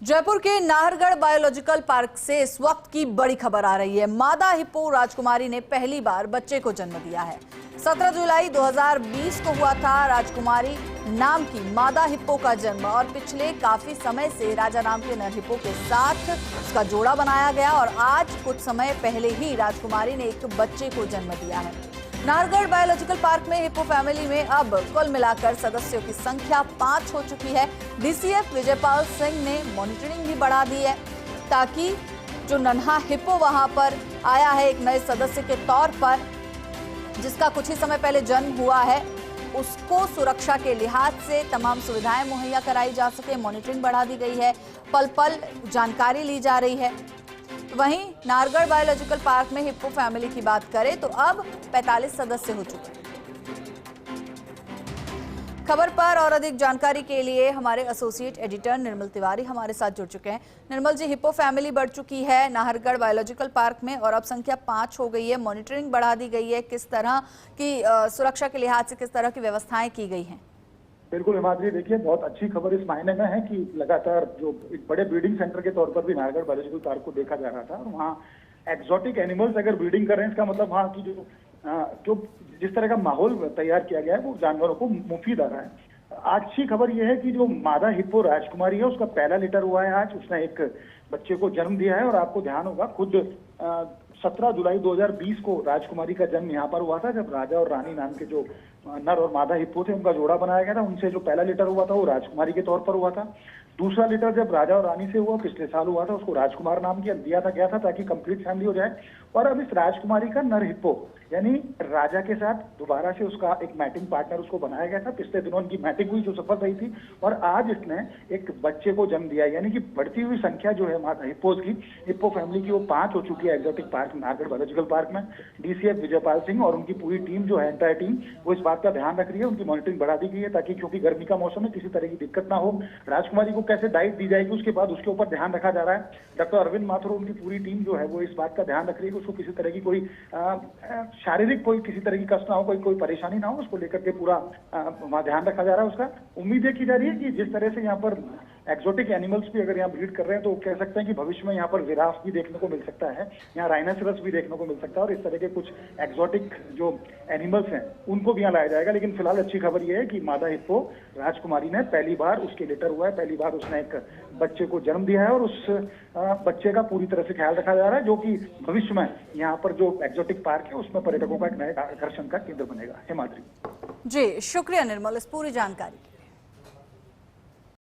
जयपुर के Nahargarh biological park से इस वक्त की बड़ी खबर आ रही है। मादा हिप्पो राजकुमारी ने पहली बार बच्चे को जन्म दिया है। 17 जुलाई 2020 को हुआ था राजकुमारी नाम की मादा हिप्पो का जन्म और पिछले काफी समय से राजा नाम के नर हिप्पो के साथ उसका जोड़ा बनाया गया और आज कुछ समय पहले ही राजकुमारी ने एक बच्चे को जन्म दिया है। नाहरगढ़ बायोलॉजिकल पार्क में हिप्पो फैमिली में अब कुल मिलाकर सदस्यों की संख्या 5 हो चुकी है। डीसीएफ विजयपाल सिंह ने मॉनिटरिंग भी बढ़ा दी है ताकि जो नन्हा हिप्पो वहां पर आया है एक नए सदस्य के तौर पर, जिसका कुछ ही समय पहले जन्म हुआ है, उसको सुरक्षा के लिहाज से तमाम सुविधाएं मुहैया कराई जा सके। मॉनिटरिंग बढ़ा दी गई है, पल पल जानकारी ली जा रही है। वहीं नाहरगढ़ बायोलॉजिकल पार्क में हिप्पो फैमिली की बात करें तो अब 45 सदस्य हो चुके हैं। खबर पर और अधिक जानकारी के लिए हमारे एसोसिएट एडिटर निर्मल तिवारी हमारे साथ जुड़ चुके हैं। निर्मल जी, हिप्पो फैमिली बढ़ चुकी है नाहरगढ़ बायोलॉजिकल पार्क में और अब संख्या 5 हो गई है, मॉनिटरिंग बढ़ा दी गई है। किस तरह की सुरक्षा के लिहाज से किस तरह की व्यवस्थाएं की गई हैं? बिल्कुल हिमाद्री, देखिए बहुत अच्छी खबर इस मायने में है कि लगातार जो एक बड़े ब्रीडिंग सेंटर के तौर पर भी नाहरगढ़ बायोलॉजिकल पार्क को देखा जा रहा था और वहाँ एक्सोटिक एनिमल्स अगर ब्रीडिंग कर रहे हैं, इसका मतलब वहाँ की जो जिस तरह का माहौल तैयार किया गया है वो जानवरों को मुफीद आ रहा है। अच्छी खबर यह है कि जो मादा हिप्पो राजकुमारी है उसका पहला लिटर हुआ है आज, उसने एक बच्चे को जन्म दिया है और आपको ध्यान होगा खुद 17 जुलाई 2020 को राजकुमारी का जन्म यहाँ पर हुआ था, जब राजा और रानी नाम के जो नर और मादा हिप्पो थे उनका जोड़ा बनाया गया था। उनसे जो पहला लिटर हुआ था वो राजकुमारी के तौर पर हुआ था। दूसरा लिटर जब राजा और रानी से हुआ पिछले साल हुआ था, उसको राजकुमार नाम दिया गया था ताकि कंप्लीट फैमिली हो जाए। और अब इस राजकुमारी का नर हिप्पो यानी राजा के साथ दोबारा से उसका एक मैटिंग पार्टनर उसको बनाया गया था। पिछले दिनों उनकी मैटिंग हुई जो सफल रही थी और आज इसने एक बच्चे को जन्म दिया, यानी कि बढ़ती हुई संख्या जो है हिप्पोज की, हिप्पो फैमिली की, वो 5 हो चुकी है exotic park Nahargarh biological park में। डीसीएफ विजयपाल सिंह और उनकी पूरी टीम जो है, एंटायर टीम, वो इस बात का ध्यान रख रही है। उनकी मॉनिटरिंग बढ़ा दी गई है ताकि क्योंकि गर्मी का मौसम है किसी तरह की दिक्कत ना हो। राजकुमारी को कैसे डाइट दी जाएगी उसके बाद उसके ऊपर ध्यान रखा जा रहा है। डॉक्टर अरविंद माथुर उनकी पूरी टीम जो है वो इस बात का ध्यान रख रही है कि उसको किसी तरह की कोई शारीरिक कोई किसी तरह की कष्ट ना हो, कोई परेशानी ना हो, उसको लेकर के पूरा ध्यान रखा जा रहा है। उसका उम्मीद ये की जा रही है कि जिस तरह से यहाँ पर एक्सोटिक एनिमल्स भी अगर यहाँ ब्रीड कर रहे हैं तो कह सकते हैं कि भविष्य में यहाँ पर जिराफ भी देखने को मिल सकता है, यहाँ राइनोसेरस भी देखने को मिल सकता है और इस तरह के कुछ एक्सोटिक जो एनिमल्स हैं उनको भी यहाँ लाया जाएगा। लेकिन फिलहाल अच्छी खबर यह है कि मादा हिप्पो राजकुमारी ने पहली बार उसके लिटर हुआ है, पहली बार उसने एक बच्चे को जन्म दिया है और उस बच्चे का पूरी तरह से ख्याल रखा जा रहा है, जो कि भविष्य में यहाँ पर जो एक्सोटिक पार्क है उसमें पर्यटकों का एक नया आकर्षण का केंद्र बनेगा। हिमाद्री जी, शुक्रिया निर्मल इस पूरी जानकारी।